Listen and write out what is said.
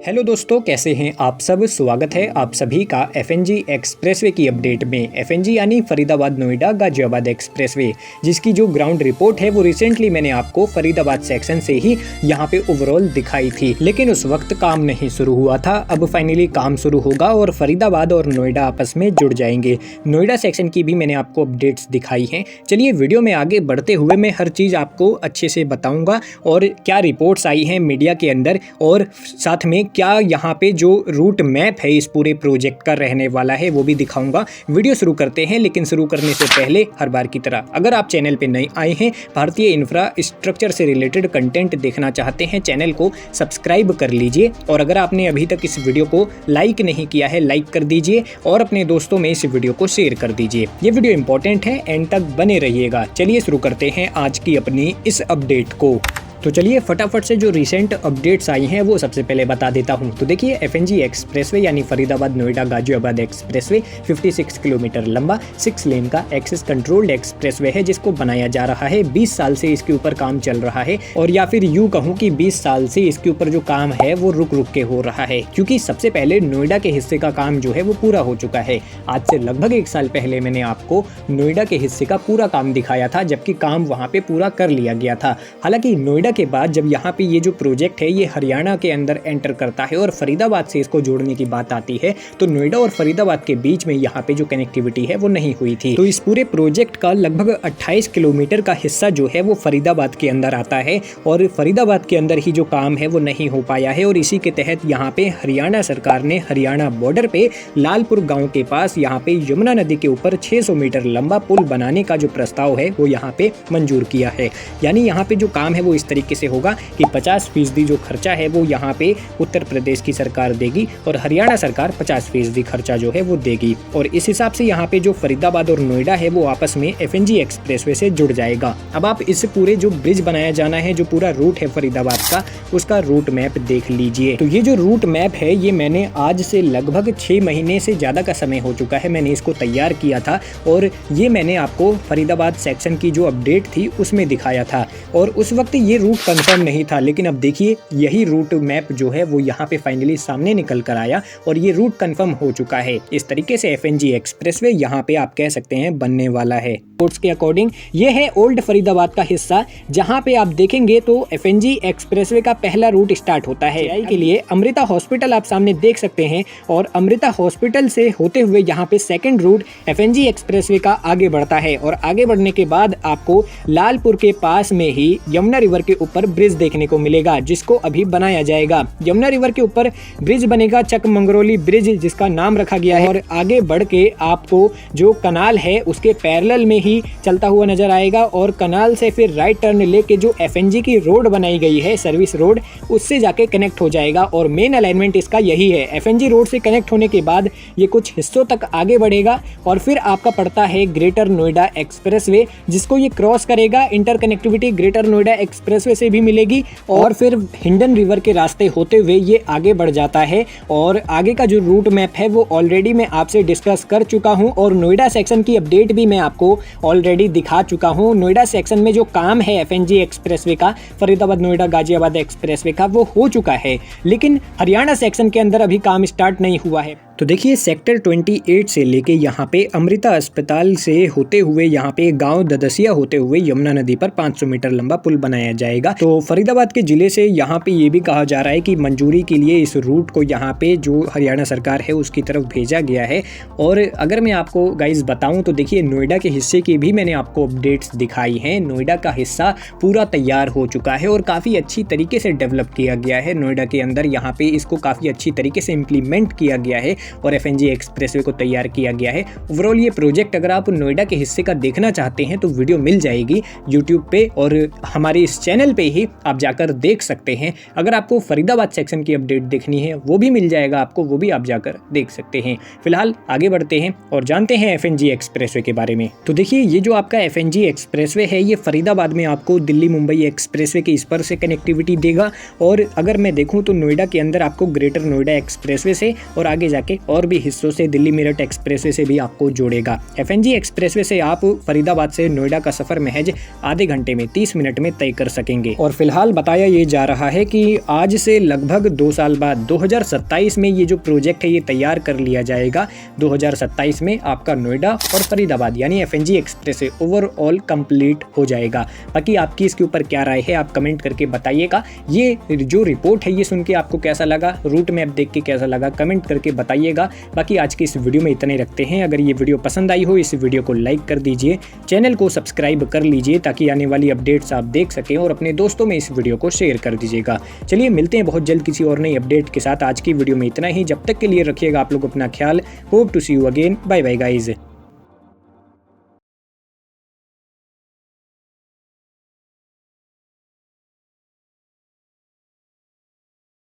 Hello दोस्तों, कैसे हैं आप सब। स्वागत है आप सभी का एफएनजी एक्सप्रेसवे की अपडेट में। एफएनजी यानी फरीदाबाद नोएडा गाजियाबाद एक्सप्रेसवे, जिसकी जो ग्राउंड रिपोर्ट है वो रिसेंटली मैंने आपको फरीदाबाद सेक्शन से ही यहाँ पे ओवरऑल दिखाई थी, लेकिन उस वक्त काम नहीं शुरू हुआ था। अब फाइनली काम शुरू होगा और फरीदाबाद और नोएडा आपस में जुड़ जाएंगे। नोएडा सेक्शन की भी मैंने आपको अपडेट्स दिखाई हैं। चलिए वीडियो में आगे बढ़ते हुए मैं हर चीज़ आपको अच्छे से बताऊँगा और क्या रिपोर्ट्स आई हैं मीडिया के अंदर, और साथ में क्या यहाँ पे जो रूट मैप है इस पूरे प्रोजेक्ट का रहने वाला है वो भी दिखाऊंगा। वीडियो शुरू करते हैं, लेकिन शुरू करने से पहले हर बार की तरह अगर आप चैनल पे नए आए हैं, भारतीय इंफ्रास्ट्रक्चर से रिलेटेड कंटेंट देखना चाहते हैं, चैनल को सब्सक्राइब कर लीजिए। और अगर आपने अभी तक इस वीडियो को लाइक नहीं किया है, लाइक कर दीजिए और अपने दोस्तों में इस वीडियो को शेयर कर दीजिए। ये वीडियो इंपॉर्टेंट है, एंड तक बने रहिएगा। चलिए शुरू करते हैं आज की अपनी इस अपडेट को। तो चलिए फटाफट से जो रिसेंट अपडेट्स आई हैं वो सबसे पहले बता देता हूं। तो देखिए, एफएनजी एक्सप्रेसवे यानी फरीदाबाद नोएडा गाजियाबाद एक्सप्रेसवे 56 किलोमीटर लंबा 6 लेन का एक्सेस कंट्रोल्ड एक्सप्रेसवे है, जिसको बनाया जा रहा है। 20 साल से इसके ऊपर काम चल रहा है, और या फिर यूँ कहूँ कि 20 साल से इसके ऊपर जो काम है वो रुक रुक के हो रहा है, क्योंकि सबसे पहले नोएडा के हिस्से का काम जो है वो पूरा हो चुका है। आज से लगभग 1 साल पहले मैंने आपको नोएडा के हिस्से का पूरा काम दिखाया था, जबकि काम वहाँ पे पूरा कर लिया गया था। हालांकि नोएडा के बाद जब यहाँ पे ये जो प्रोजेक्ट है ये हरियाणा के अंदर एंटर करता है और फरीदाबाद से इसको जोड़ने की बात आती है, तो नोएडा और फरीदाबाद के बीच में यहाँ पे जो कनेक्टिविटी है वो नहीं हुई थी। तो इस पूरे प्रोजेक्ट का लगभग 28 किलोमीटर का हिस्सा जो है वो फरीदाबाद के अंदर आता है, और फरीदाबाद के अंदर ही जो काम है वो नहीं हो पाया है। और इसी के तहत यहाँ पे हरियाणा सरकार ने हरियाणा बॉर्डर पे लालपुर गाँव के पास यहाँ पे यमुना नदी के ऊपर 600 मीटर लंबा पुल बनाने का जो प्रस्ताव है वो यहाँ पे मंजूर किया है। यानी यहाँ पे जो काम है वो इस तरीके से होगा कि 50% जो खर्चा है वो यहाँ पे उत्तर प्रदेश की सरकार देगी और हरियाणा सरकार 50% खर्चा जो है वो देगी। और इस हिसाब से यहाँ पे जो फरीदाबाद और नोएडा है वो आपस में एफएनजी एक्सप्रेसवे से जुड़ जाएगा। अब आप इस पूरे जो ब्रिज बनाया जाना है, जो पूरा रूट है फरीदाबाद का, उसका रूट मैप देख लीजिए। तो ये जो रूट मैप है ये मैंने आज से लगभग 6 महीने से ज़्यादा का समय हो चुका है, मैंने इसको तैयार किया था, और ये मैंने आपको फरीदाबाद सेक्शन की जो अपडेट थी उसमें दिखाया था। और उस वक्त ये रूट कंफर्म नहीं था, लेकिन अब देखिए यही रूट मैप जो है वो यहाँ पे फाइनली सामने निकल कर आया और ये रूट कंफर्म हो चुका है। इस तरीके से एफएनजी एक्सप्रेसवे यहाँ पे आप कह सकते हैं बनने वाला है। रिपोर्ट्स के अकॉर्डिंग ये है ओल्ड फरीदाबाद का हिस्सा, जहाँ पे आप देखेंगे तो एफएनजी एक्सप्रेसवे का पहला रूट स्टार्ट होता है के लिए अमृता हॉस्पिटल आप सामने देख सकते हैं, और अमृता हॉस्पिटल से होते हुए यहाँ पे सेकंड रूट एफएनजी एक्सप्रेसवे का आगे बढ़ता है। और आगे बढ़ने के बाद आपको लालपुर के पास में ही यमुना रिवर के ऊपर ब्रिज देखने को मिलेगा, जिसको अभी बनाया जाएगा। यमुना रिवर के ऊपर ब्रिज बनेगा, चकमंगरौली ब्रिज जिसका नाम रखा गया है, और आगे बढ़ के आपको जो कनाल है उसके पैरेलल में ही चलता हुआ नजर आएगा, और कनाल से फिर राइट टर्न लेके जो एफएनजी की रोड बनाई गई है, सर्विस रोड, उससे जाके कनेक्ट हो जाएगा। और मेन अलाइनमेंट इसका यही है। एफएनजी रोड से कनेक्ट होने के बाद ये कुछ हिस्सों तक आगे बढ़ेगा और फिर आपका पड़ता है ग्रेटर नोएडा एक्सप्रेसवे, जिसको ये क्रॉस करेगा। इंटरकनेक्टिविटी ग्रेटर नोएडा एक्सप्रेसवे से भी मिलेगी, और फिर हिंडन रिवर के रास्ते होते हुए ये आगे बढ़ जाता है। और आगे का जो रूट मैप है वो ऑलरेडी मैं आपसे डिस्कस कर चुका हूं, और नोएडा सेक्शन की अपडेट भी मैं आपको ऑलरेडी दिखा चुका हूं। नोएडा सेक्शन में जो काम है एफएनजी एक्सप्रेसवे का, फरीदाबाद नोएडा गाजियाबाद एक्सप्रेसवे का, वो हो चुका है, लेकिन हरियाणा सेक्शन के अंदर अभी काम स्टार्ट नहीं हुआ है। तो देखिए, सेक्टर 28 से लेके यहाँ पे अमृता अस्पताल से होते हुए यहाँ पे गांव ददसिया होते हुए यमुना नदी पर 500 मीटर लंबा पुल बनाया जाएगा। तो फरीदाबाद के जिले से यहाँ पे ये भी कहा जा रहा है कि मंजूरी के लिए इस रूट को यहाँ पे जो हरियाणा सरकार है उसकी तरफ भेजा गया है। और अगर मैं आपको गाइज बताऊँ तो देखिए, नोएडा के हिस्से की भी मैंने आपको अपडेट्स दिखाई हैं। नोएडा का हिस्सा पूरा तैयार हो चुका है और काफ़ी अच्छी तरीके से डेवलप किया गया है। नोएडा के अंदर यहाँ पे इसको काफ़ी अच्छी तरीके से इम्प्लीमेंट किया गया है और एफएनजी एक्सप्रेसवे को तैयार किया गया है। ओवरऑल ये प्रोजेक्ट अगर आप नोएडा के हिस्से का देखना चाहते हैं तो वीडियो मिल जाएगी यूट्यूब पे, और हमारे इस चैनल पे ही आप जाकर देख सकते हैं। अगर आपको फरीदाबाद सेक्शन की अपडेट देखनी है वो भी मिल जाएगा आपको, वो भी आप जाकर देख सकते हैं। फिलहाल आगे बढ़ते हैं और जानते हैं एफएनजी एक्सप्रेसवे के बारे में। तो देखिए, ये जो आपका एफएनजी एक्सप्रेसवे है ये फरीदाबाद में आपको दिल्ली मुंबई एक्सप्रेसवे के इस पर से कनेक्टिविटी देगा। और अगर मैं देखूँ तो नोएडा के अंदर आपको ग्रेटर नोएडा एक्सप्रेसवे से और आगे जाके के और भी हिस्सों से दिल्ली मेरठ एक्सप्रेसवे से भी आपको जोड़ेगा। FNG एक्सप्रेसवे से आप फरीदाबाद से नोएडा का सफर महज आधे घंटे में 30 मिनट में तय कर सकेंगे। और फिलहाल बताया ये जा रहा है कि आज से लगभग 2 साल बाद 2027 में ये जो प्रोजेक्ट है ये तैयार कर लिया जाएगा। 2027 में आपका नोएडा और फरीदाबाद यानी FNG एक्सप्रेसवे ओवरऑल कंप्लीट हो जाएगा। बाकी आपकी इसके ऊपर क्या राय है आप कमेंट करके बताइएगा। ये जो रिपोर्ट है ये सुन के आपको कैसा लगा, रूट मैप देख के कैसा लगा, कमेंट करके बताइएगा। बाकी आज की इस वीडियो में इतने रखते हैं। अगर ये वीडियो पसंद आई हो इस वीडियो को लाइक कर दीजिए, चैनल को सब्सक्राइब कर लीजिए ताकि आने वाली अपडेट्स आप देख सकें और अपने दोस्तों में इस वीडियो को शेयर कर दीजिएगा। चलिए मिलते हैं बहुत जल्द किसी और नई अपडेट के साथ। आज की वीडियो में इतना ही। जब तक के लिए रखिएगा आप लोग अपना ख्याल। Hope to see you again. Bye bye guys.